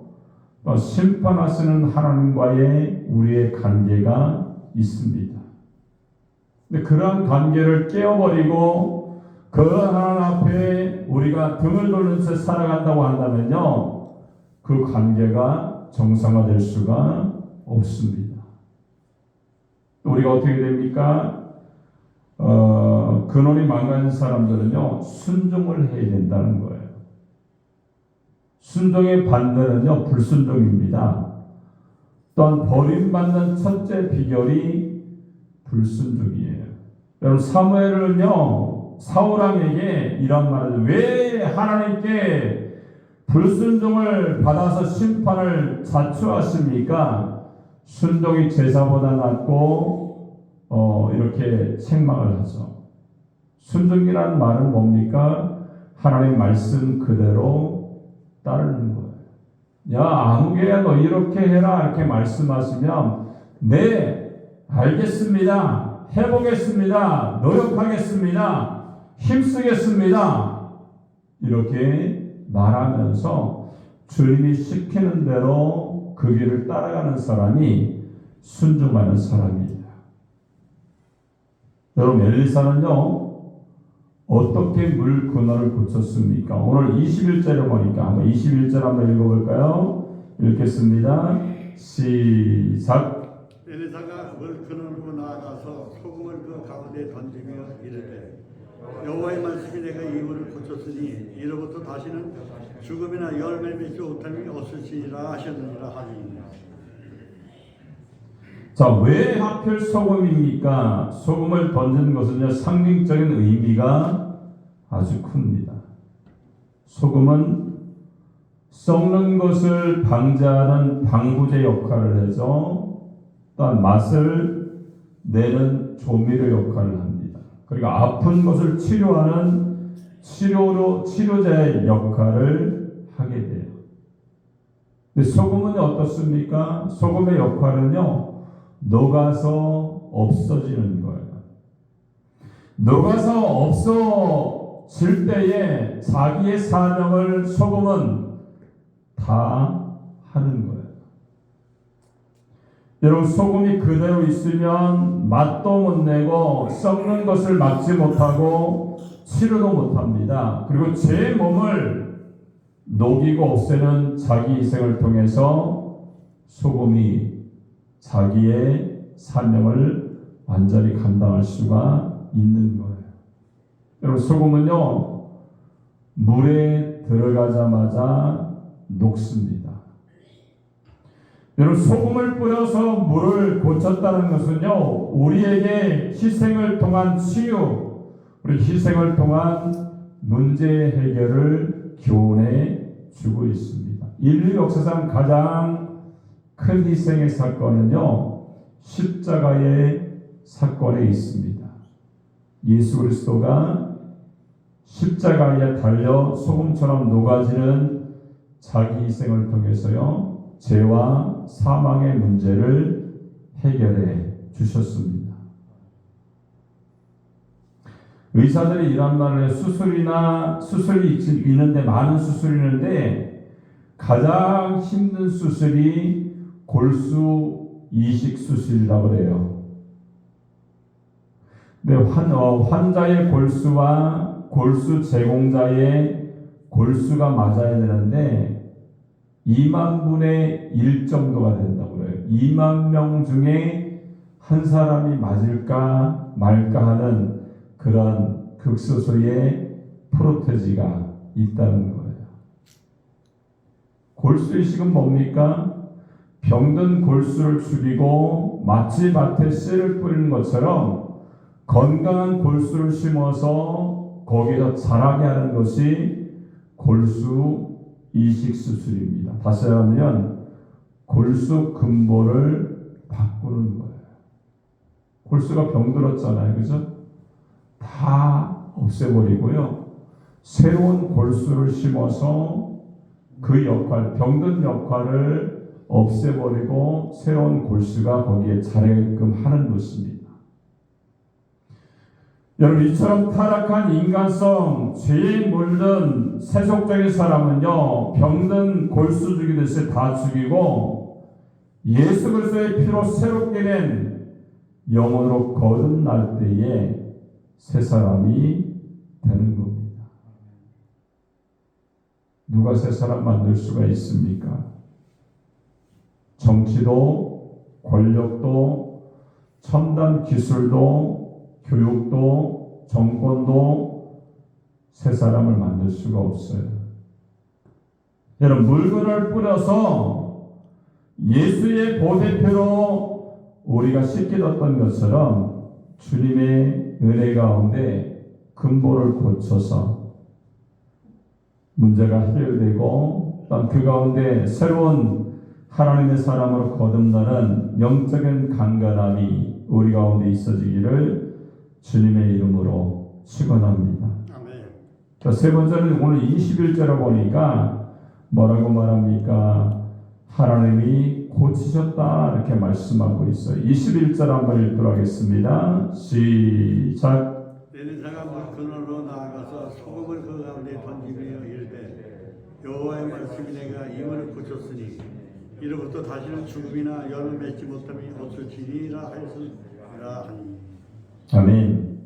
심판하시는 하나님과의 우리의 관계가 있습니다. 근데 그러한 관계를 깨어버리고 그 하나님 앞에 우리가 등을 돌린 채 살아간다고 한다면요, 그 관계가 정상화될 수가 없습니다. 우리가 어떻게 됩니까? 근원이 망가진 사람들은요, 순종을 해야 된다는 거예요. 순종의 반대는요, 불순종입니다. 또한 버림받는 첫째 비결이 불순종이에요. 여러분, 사무엘은요, 사울왕에게 이런 말을, 왜 하나님께 불순종을 받아서 심판을 자초하십니까? 순종이 제사보다 낫고 이렇게 책망을 하죠. 순종이라는 말은 뭡니까? 하나님 말씀 그대로 따르는 거예요. 야, 아무개야 너 이렇게 해라 이렇게 말씀하시면 네, 알겠습니다. 해보겠습니다. 노력하겠습니다. 힘쓰겠습니다. 이렇게 말하면서 주님이 시키는 대로 그 길을 따라가는 사람이 순종하는 사람입니다. 여러분, 엘리사는요, 어떻게 물 근원을 고쳤습니까? 오늘 21절에 보니까 한번 21절 한번 읽어볼까요? 읽겠습니다. 시작. 엘리사가 물 근원으로 나아가서 소금을 그 가운데 던지며 이르되 여호와의 말씀이 내가 이 물을 고쳤으니 이로부터 다시는 죽음이나 열매 맺지 못함이 없으시리라 하셨느니라 하니. 자, 왜 하필 소금입니까? 소금을 던진 것은요, 상징적인 의미가 아주 큽니다. 소금은 썩는 것을 방지하는 방부제 역할을 해서 또한 맛을 내는 조미료 역할을 합니다. 그리고 아픈 것을 치료하는 치료제 역할을 하게 돼요. 근데 소금은 어떻습니까? 소금의 역할은요, 녹아서 없어지는 거예요. 녹아서 없어질 때에 자기의 사명을 소금은 다 하는 거예요. 여러분, 소금이 그대로 있으면 맛도 못 내고 썩는 것을 막지 못하고 치료도 못합니다. 그리고 제 몸을 녹이고 없애는 자기 희생을 통해서 소금이 자기의 사명을 완전히 감당할 수가 있는 거예요. 여러분, 소금은요, 물에 들어가자마자 녹습니다. 여러분, 소금을 뿌려서 물을 고쳤다는 것은요, 우리에게 희생을 통한 치유, 우리 희생을 통한 문제 해결을 교훈해 주고 있습니다. 인류 역사상 가장 큰 희생의 사건은요, 십자가의 사건에 있습니다. 예수 그리스도가 십자가에 달려 소금처럼 녹아지는 자기 희생을 통해서요, 죄와 사망의 문제를 해결해 주셨습니다. 의사들이 이런 말을 해요. 수술이 있는데, 많은 수술이 있는데 가장 힘든 수술이 골수 이식 수술이라고 그래요. 근데 환자의 골수와 골수 제공자의 골수가 맞아야 되는데 2만 분의 1 정도가 된다고 그래요. 2만 명 중에 한 사람이 맞을까 말까 하는 그런 극소수의 프로테지가 있다는 거예요. 골수 이식은 뭡니까? 병든 골수를 죽이고 마치 밭에 씨를 뿌리는 것처럼 건강한 골수를 심어서 거기서 자라게 하는 것이 골수 이식 수술입니다. 다시 말하면 골수 근본을 바꾸는 거예요. 골수가 병들었잖아요. 그죠? 다 없애버리고요. 새로운 골수를 심어서 그 역할, 병든 역할을 없애버리고 새로운 골수가 거기에 자라게끔 하는 것입니다. 여러분, 이처럼 타락한 인간성, 죄에 물든 세속적인 사람은요, 병든 골수 죽이듯이 다 죽이고 예수 그리스도의 피로 새롭게 된 영혼으로 거듭날 때에 새 사람이 되는 겁니다. 누가 새 사람 만들 수가 있습니까? 정치도, 권력도, 첨단 기술도, 교육도, 정권도 새 사람을 만들 수가 없어요. 여러분, 물건을 뿌려서 예수의 보배표로 우리가 씻겨졌던 것처럼 주님의 은혜 가운데 근본을 고쳐서 문제가 해결되고 또 그 가운데 새로운 하나님의 사람으로 거듭나는 영적인 강건함이 우리 가운데 있어지기를 주님의 이름으로 축원합니다. 아멘. 세 번째는 오늘 21절을 보니까 뭐라고 말합니까? 하나님이 고치셨다 이렇게 말씀하고 있어요. 21절 한번 읽도록 하겠습니다. 시작. 엘리사가 물 근원으로 나아가서 소금을 그 가운데 던지며 이르되 여호와의 말씀이 내가 이물을 고쳤으니 이로부터 다시는 죽음이나 열을 맺지 못함이 없을지니라 하였으라 하니. 아멘.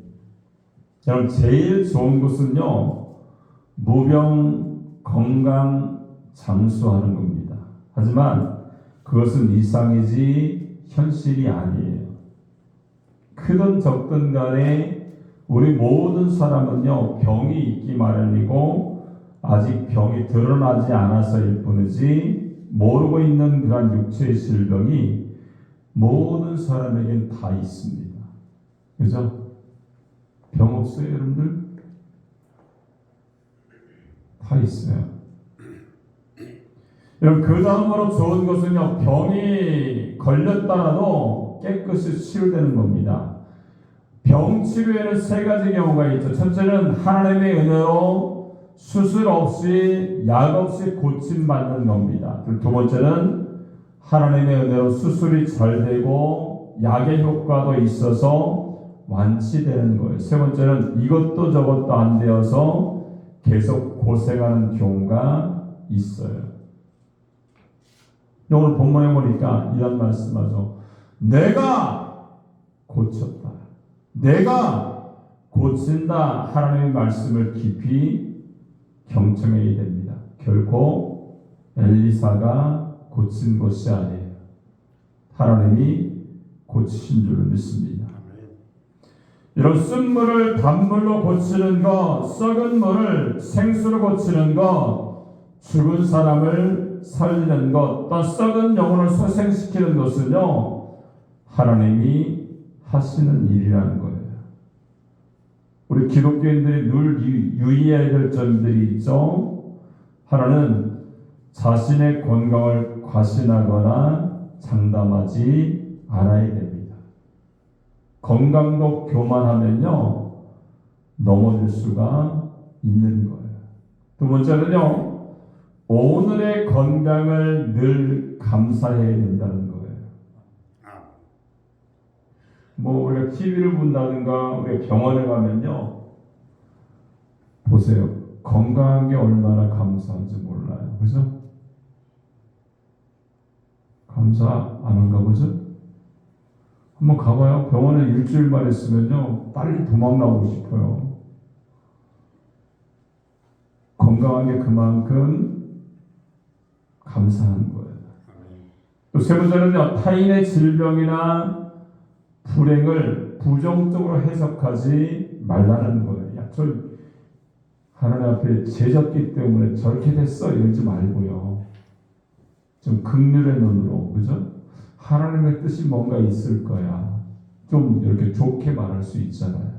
여러분, 제일 좋은 것은요, 무병, 건강, 장수하는 겁니다. 하지만 그것은 이상이지 현실이 아니에요. 크든 적든 간에 우리 모든 사람은요, 병이 있기 마련이고 아직 병이 드러나지 않아서일 뿐이지 모르고 있는 그런 육체의 질병이 모든 사람에겐 다 있습니다. 그죠? 병 없어요, 여러분들? 다 있어요. 여러분, 그 다음으로 좋은 것은요, 병이 걸렸다라도 깨끗이 치유되는 겁니다. 병 치료에는 세 가지 경우가 있죠. 첫째는 하나님의 은혜로 수술 없이 약 없이 고침받는 겁니다. 두 번째는 하나님의 은혜로 수술이 잘 되고 약의 효과도 있어서 완치되는 거예요. 세 번째는 이것도 저것도 안 되어서 계속 고생하는 경우가 있어요. 오늘 본문에 보니까 이런 말씀하죠. 내가 고쳤다. 내가 고친다. 하나님의 말씀을 깊이 경청해야 됩니다. 결코 엘리사가 고친 것이 아니에요. 하나님이 고치신 줄을 믿습니다. 이런 쓴 물을 단물로 고치는 것, 썩은 물을 생수로 고치는 것, 죽은 사람을 살리는 것, 또 썩은 영혼을 소생시키는 것은요, 하나님이 하시는 일이라는 거예요. 우리 기독교인들이 늘 유의해야 될 점들이 있죠. 하나는 자신의 건강을 과신하거나 장담하지 않아야 됩니다. 건강도 교만하면요, 넘어질 수가 있는 거예요. 두 번째는요, 오늘의 건강을 늘 감사해야 된다는 거예요. 뭐 우리가 TV를 본다든가 우리가 병원에 가면요, 보세요. 건강한 게 얼마나 감사한지 몰라요. 그죠? 감사 안 한가 보죠? 한번 가봐요. 병원에 일주일만 있으면요, 빨리 도망 나오고 싶어요. 건강한 게 그만큼 감사한 거예요. 또 세 번째는요, 타인의 질병이나 불행을 부정적으로 해석하지 말라는 거예요. 야, 저 하나님 앞에 죄졌기 때문에 저렇게 됐어 이러지 말고요. 좀 긍휼의 눈으로, 그죠? 하나님의 뜻이 뭔가 있을 거야. 좀 이렇게 좋게 말할 수 있잖아요.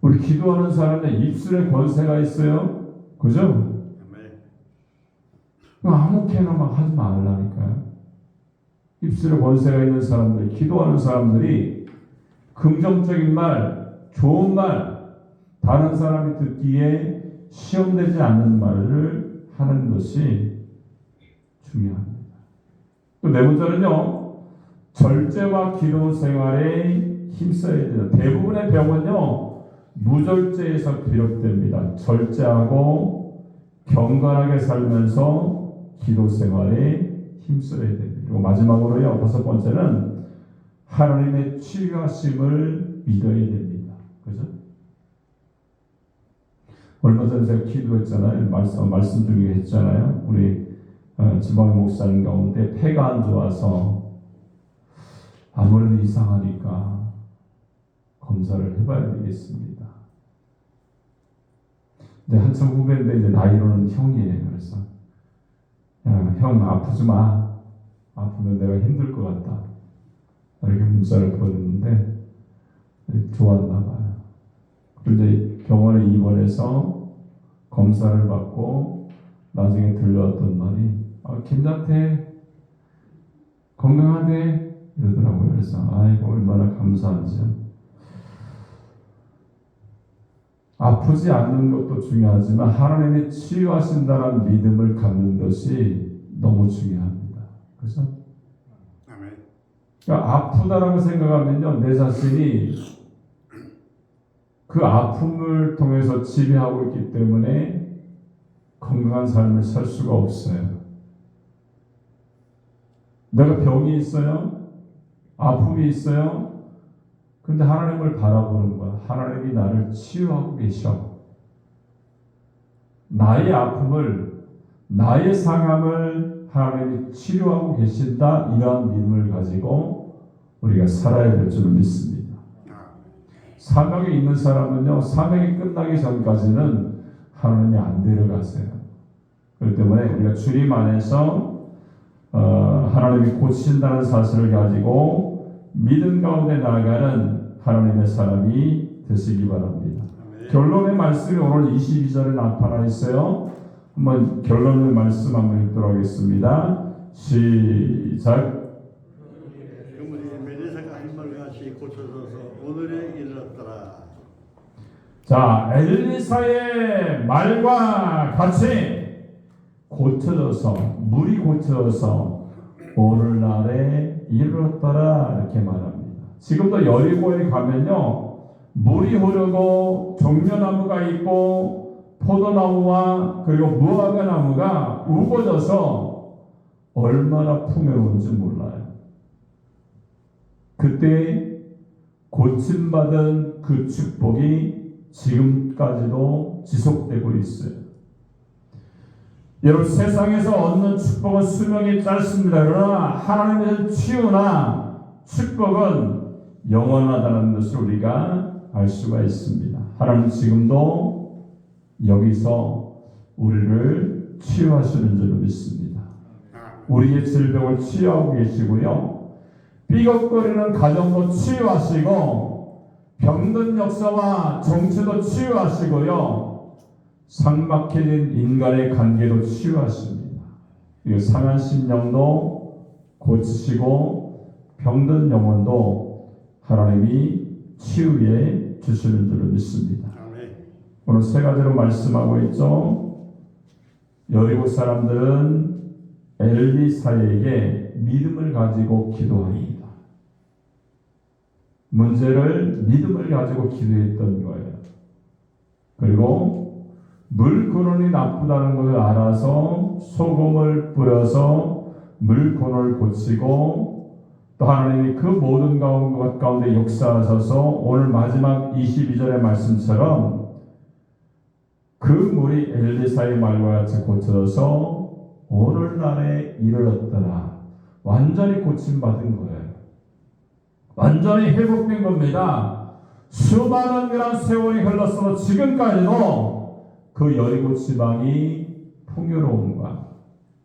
우리 기도하는 사람들 입술에 권세가 있어요. 그죠? 아무렇게나 막 하지 말라니까요. 입술에 권세가 있는 사람들, 기도하는 사람들이 긍정적인 말, 좋은 말, 다른 사람이 듣기에 시험되지 않는 말을 하는 것이 중요합니다. 또 네 번째는요, 절제와 기도 생활에 힘써야 됩니다. 대부분의 병은요, 무절제에서 비롯됩니다. 절제하고 경건하게 살면서 기도 생활에 힘써야 됩니다. 그리고 마지막으로요, 다섯 번째는 하나님의 치유하심을 믿어야 됩니다. 그죠? 얼마 전에 제가 기도했잖아요. 말씀 중에 했잖아요. 우리 지방의 목사님 가운데 폐가 안 좋아서 아무래도 이상하니까 검사를 해봐야 되겠습니다. 근데 한참 후배인데 이제 나이로는 형이에요. 그래서 야, 형 아프지 마. 아프면 내가 힘들 것 같다. 이렇게 문자를 보냈는데 좋았나 봐요. 그런데 병원에 입원해서 검사를 받고 나중에 들려왔던 말이 괜찮대, 건강하대 이러더라고요. 그래서 아이고 얼마나 감사한지요. 아프지 않는 것도 중요하지만 하나님이 치유하신다는 믿음을 갖는 것이 너무 중요합니다. 그래서 그러니까 아프다라고 생각하면요, 내 자신이 그 아픔을 통해서 지배하고 있기 때문에 건강한 삶을 살 수가 없어요. 내가 병이 있어요, 아픔이 있어요. 근데 하나님을 바라보는 거야. 하나님이 나를 치유하고 계셔. 나의 아픔을, 나의 상함을 하나님이 치료하고 계신다. 이러한 믿음을 가지고 우리가 살아야 될 줄 믿습니다. 사명이 있는 사람은요, 사명이 끝나기 전까지는 하나님이 안 데려가세요. 그렇기 때문에 우리가 주님 안에서 하나님이 고치신다는 사실을 가지고 믿음 가운데 나아가는 하나님의 사람이 되시기 바랍니다. 결론의 말씀이 오늘 22절에 나타나 있어요. 한번 결론의 말씀 한번 읽도록 하겠습니다. 시작. 그물이 메리사가 한 말같이 고쳐져서 오늘에 이르렀더라. 자, 엘리사의 말과 같이 고쳐져서, 물이 고쳐져서 오늘날에 이르렀더라 이렇게 말합니다. 지금도 여리고에 가면요, 물이 흐르고 종려나무가 있고 포도나무와 그리고 무화과 나무가 우거져서 얼마나 풍요로운지 몰라요. 그때 고침받은 그 축복이 지금까지도 지속되고 있어요. 여러분, 세상에서 얻는 축복은 수명이 짧습니다. 그러나 하나님의 치유나 축복은 영원하다는 것을 우리가 알 수가 있습니다. 하나님 지금도 여기서 우리를 치유하시는 줄 믿습니다. 우리의 질병을 치유하고 계시고요, 삐걱거리는 가정도 치유하시고 병든 역사와 정체도 치유하시고요, 삭막해진 인간의 관계도 치유하십니다. 그리고 상한 심령도 고치시고 병든 영혼도 하나님이 치유해 주시는 줄을 믿습니다. 오늘 세 가지로 말씀하고 있죠. 여리고 사람들은 엘리사에게 믿음을 가지고 기도합니다. 문제를 믿음을 가지고 기도했던 거예요. 그리고 물 근원이 나쁘다는 것을 알아서 소금을 뿌려서 물 근원을 고치고 또 하나님이 그 모든 것 가운데 역사하셔서 오늘 마지막 22절의 말씀처럼 그 물이 엘리사의 말과 같이 고쳐져서 오늘날에 이르렀더라. 완전히 고침받은 거예요. 완전히 회복된 겁니다. 수많은 그런 세월이 흘렀어도 지금까지도 그 여리고 지방이 풍요로움과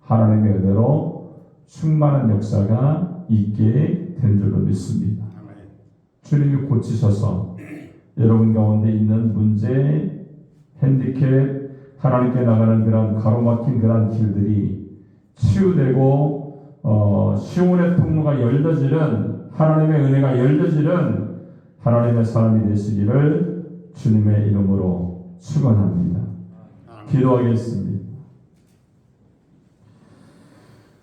하나님의 은혜로 충만한 역사가 있게 된 줄로 믿습니다. 주님이 고치셔서 여러분 가운데 있는 문제, 핸디캡, 하나님께 나가는 그런 가로막힌 그런 길들이 치유되고 시온의 통로가 열려지는 하나님의 은혜가 열려지는 하나님의 사람이 되시기를 주님의 이름으로 축원합니다. 기도하겠습니다.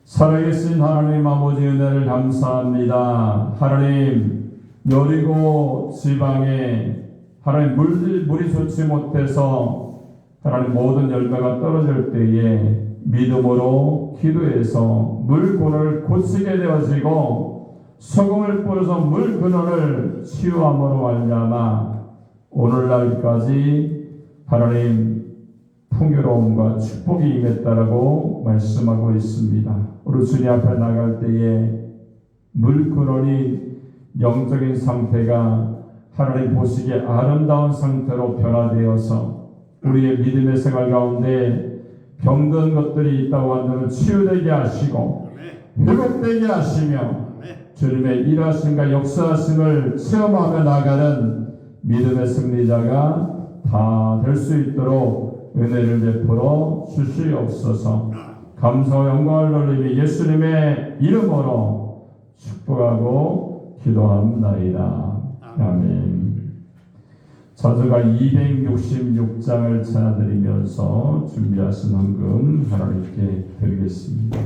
살아계신 하나님 아버지 은혜를 감사합니다. 하나님 여리고 지방에 하나님 물이 좋지 못해서 하나님 모든 열매가 떨어질 때에 믿음으로 기도해서 물고를 고치게 되어지고 소금을 뿌려서 물 근원을 치유함으로 말미암아 오늘날까지 하나님 풍요로움과 축복이 임했다라고 말씀하고 있습니다. 우리 주님 앞에 나갈 때에 물 근원이 영적인 상태가 하나님 보시기에 아름다운 상태로 변화되어서 우리의 믿음의 생활 가운데 병든 것들이 있다고 한다면 치유되게 하시고 회복되게 하시며 주님의 일하심과 역사하심을 체험하며 나가는 믿음의 승리자가 다 될 수 있도록 은혜를 베풀어 주시옵소서. 감사와 영광을 돌리며 예수님의 이름으로 축복하고 기도합나이다. 아멘. 자주가 266장을 찬양드리면서 준비하신 헌금 하나님께 드리겠습니다.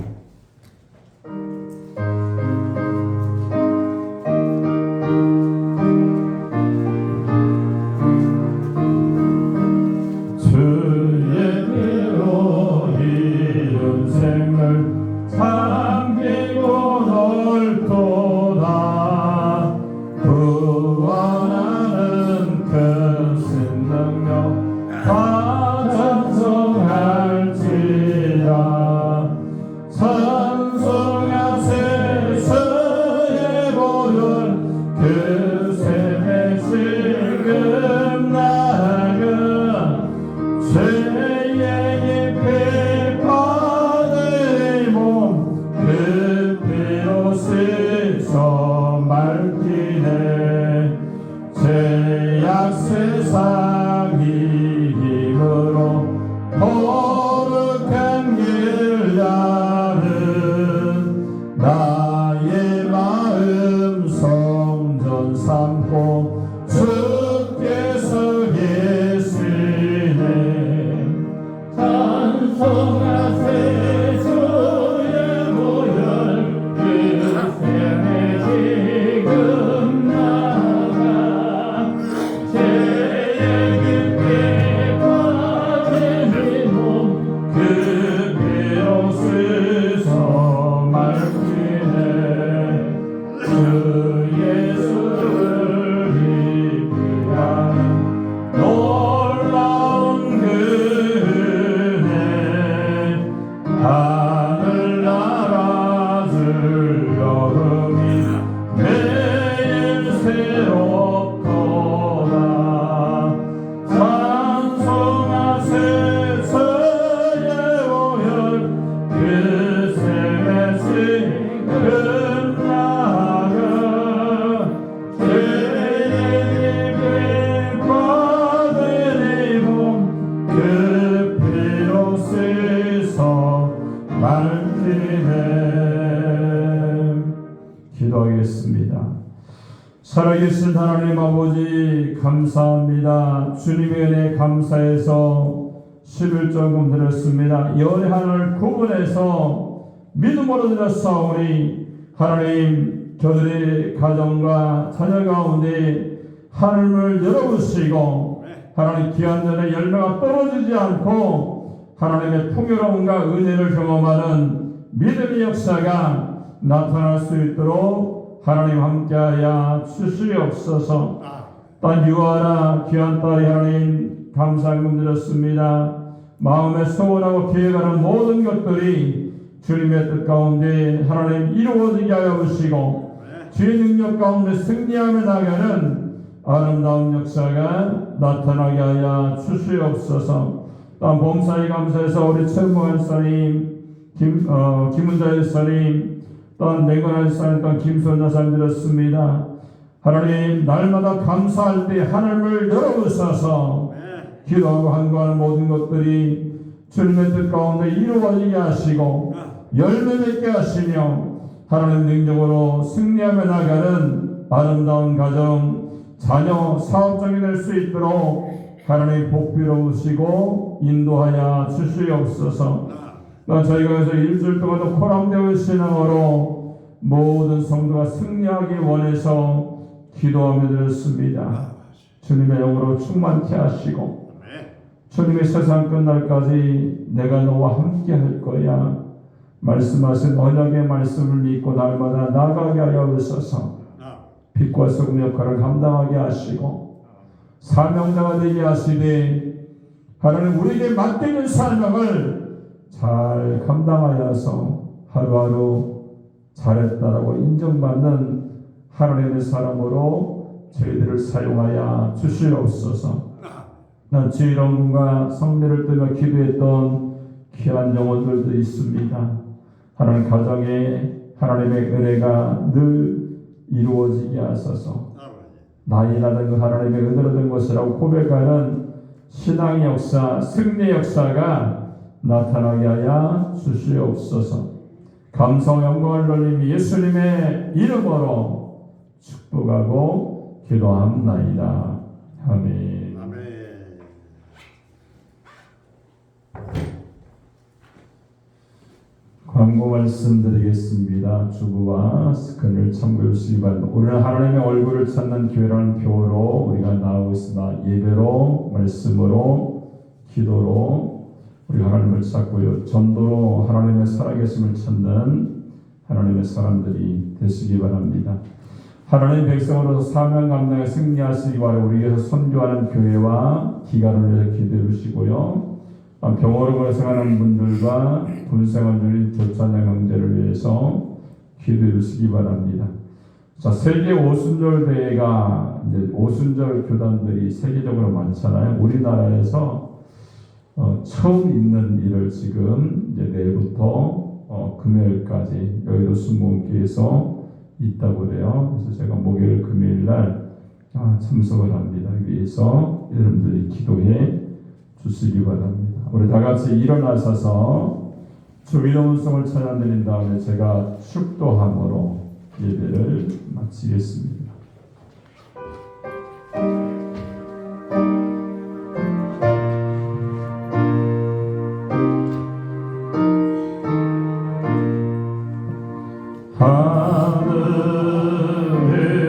기도하겠습니다. 살아계신 하나님 아버지 감사합니다. 주님의 은혜 감사해서 11조금 드렸습니다. 열의 하나를 구분해서 믿음으로 드렸사오니 하나님 저들의 가정과 자녀 가운데 하늘을 열어보시고 하나님 기한 전에 열매가 떨어지지 않고 하나님의 풍요로움과 은혜를 경험하는 믿음의 역사가 나타날 수 있도록 하나님 함께하여 주시옵소서. 딸 유아라 귀한 딸이 하나님 감사금 드렸습니다. 마음에 소원하고 계획하는 모든 것들이 주님의 뜻 가운데 하나님 이루어지게 하여 주시고 주의 능력 가운데 승리하며 나가는 아름다운 역사가 나타나게 하여 주시옵소서. 또한 범사에 감사해서 우리 최무한 사님 김은자 일사님 또한 내관한 사님 또한 김선자 사님 드렸습니다. 하나님 날마다 감사할 때 하늘을 열어주셔서 기도하고 간구하는 모든 것들이 주님의 뜻 가운데 이루어지게 하시고 열매 맺게 하시며 하나님 능력으로 승리하며 나가는 아름다운 가정, 자녀, 사업장이 될 수 있도록 하나님 복비로우시고 인도하여 주시옵소서. 저희가 그래서 일주일 동안도 코람되어 신앙으로 모든 성도가 승리하기 원해서 기도하며 드렸습니다. 주님의 영으로 충만케 하시고 주님의 세상 끝날까지 내가 너와 함께 할 거야 말씀하신 언약의 말씀을 믿고 날마다 나가게 하여 주셔서 빛과 소금 역할을 감당하게 하시고 사명자가 되게 하시되 하나님 우리에게 맡기는 사명을 잘 감당하여서 하루하루 잘했다라고 인정받는 하나님의 사람으로 저희들을 사용하여 주시옵소서. 난 주일원군과 성례를 뜨며 기도했던 귀한 영혼들도 있습니다. 하나님 가정에 하나님의 은혜가 늘 이루어지게 하소서. 나이라는 그 하나님의 은혜로 된 것이라고 고백하는 신앙의 역사, 승리의 역사가 나타나게 하여 주시옵소서. 감사와 영광을 돌리며 예수님의 이름으로 축복하고 기도합나이다. 아멘. 광고 말씀드리겠습니다. 주부와 스크린을 참고해 주시기 바랍니다. 오늘 하나님의 얼굴을 찾는 교회라는 표로 우리가 나오고 있습니다. 예배로, 말씀으로, 기도로 우리 하나님을 찾고요. 전도로 하나님의 살아계심을 찾는 하나님의 사람들이 되시기 바랍니다. 하나님 백성으로서 사명 감당에 승리하시기 바라고 우리에게서 선교하는 교회와 기관을 위해서 기도해 주시고요. 병원으로 생활하는 분들과 군생활 중인 교찬양 형제를 위해서 기도해 주시기 바랍니다. 자, 세계 오순절 대회가 이제 오순절 교단들이 세계적으로 많잖아요. 우리나라에서 처음 있는 일을 지금 이제 내일부터 금요일까지 여의도 순복음교회에서 있다고 그래요. 그래서 제가 목요일 금요일 날 참석을 합니다. 위해서 여러분들이 기도해 주시기 바랍니다. 우리 다 같이 일어나셔서 주 위로운성을 찬양드린 다음에 제가 축도함으로 예배를 마치겠습니다. 하늘에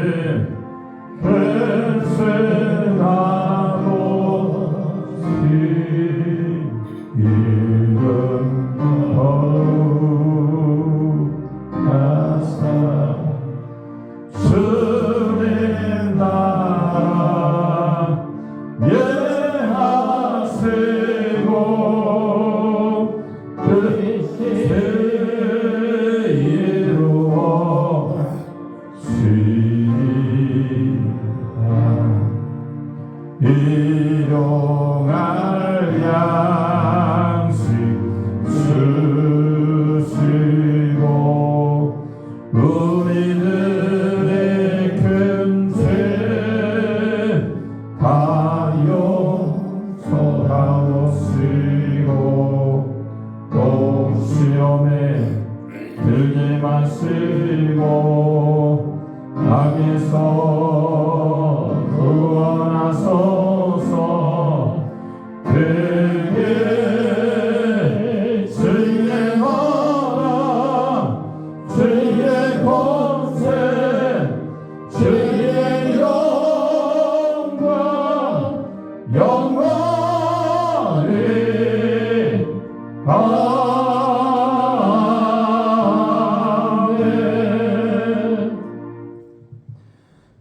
일용할 양식 주시고 우리들의 큰 죄 다 용서하옵시고 또 시험에 들게 마시고 악에서 구원하소서. 그게 주의 나라 주의 권세 주의 영광이 아멘.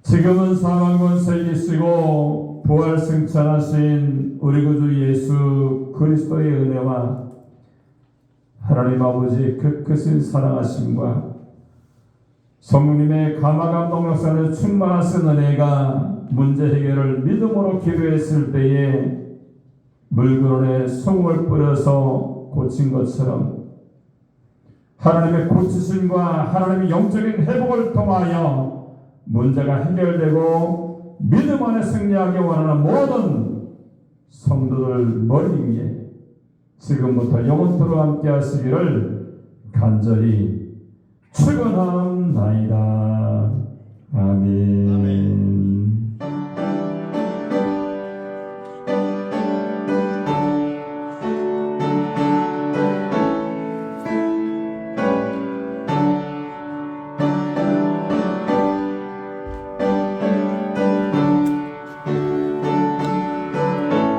지금은 사망 권세 이기시고 부활 승천하신 우리 구주 예수 그리스도의 은혜와 하나님 아버지의 크신 사랑하심과 성령님의 감화감동 역사를 충만하신 은혜가 문제 해결을 믿음으로 기도했을 때에 물그릇에 소금을 뿌려서 고친 것처럼 하나님의 고치심과 하나님의 영적인 회복을 통하여 문제가 해결되고 믿음 안에 승리하기 원하는 모든 성도들 머리 위에 지금부터 영원토록 함께 하시기를 간절히 축원하옵나이다. 아멘.